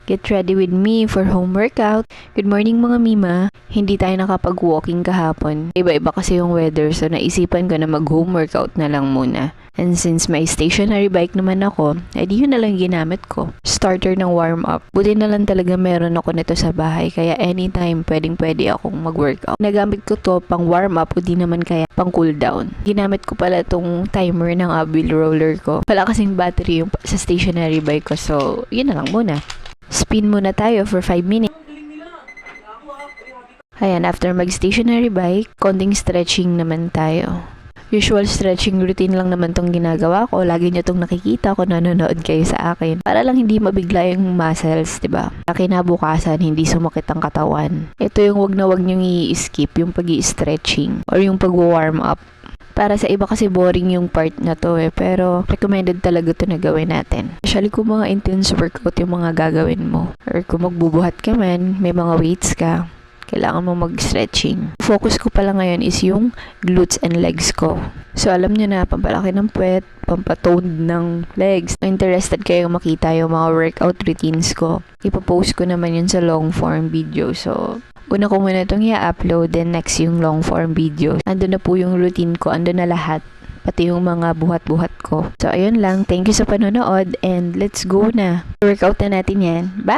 Get ready with me for home workout. Good morning mga Mima. Hindi tayo nakapag-walking kahapon. Iba-iba kasi yung weather so naisipan ko na mag-home workout na lang muna. And since may stationary bike naman ako, edi yun na lang ginamit ko. Starter ng warm-up. Buti na lang talaga meron ako nito sa bahay kaya anytime pwedeng-pwede akong mag-workout. Nagamit ko to pang warm-up o di naman kaya pang cool down. Ginamit ko pala tong timer ng wheel roller ko. Wala kasing battery yung sa stationary bike ko so yun na lang muna. Spin muna tayo for 5 minutes. Ayan, after mag-stationary bike, konting stretching naman tayo. Usual stretching routine lang naman tong ginagawa ko. Lagi nyo tong nakikita kung nanonood kayo sa akin. Para lang hindi mabigla yung muscles, diba? Kinabukasan, hindi sumakit ang katawan. Ito yung wag na wag nyong i-skip, yung pag-i-stretching or yung pag-warm up. Para sa iba kasi boring yung part na to pero recommended talaga to na gawin natin. Especially kung mga intense workout yung mga gagawin mo. Or kung magbubuhat ka man, may mga weights ka. Kailangan mo mag-stretching. Focus ko pala ngayon is yung glutes and legs ko. So, alam nyo na, pampalaki ng puwet, pampatoned ng legs. Interested kayo makita yung mga workout routines ko. Ipopost ko naman yun sa long form video. So, una ko muna itong i-upload, then next yung long form video. Ando na po yung routine ko, ando na lahat. Pati yung mga buhat-buhat ko. So, ayun lang. Thank you sa panonood and let's go na. Workout na natin yan. Bye!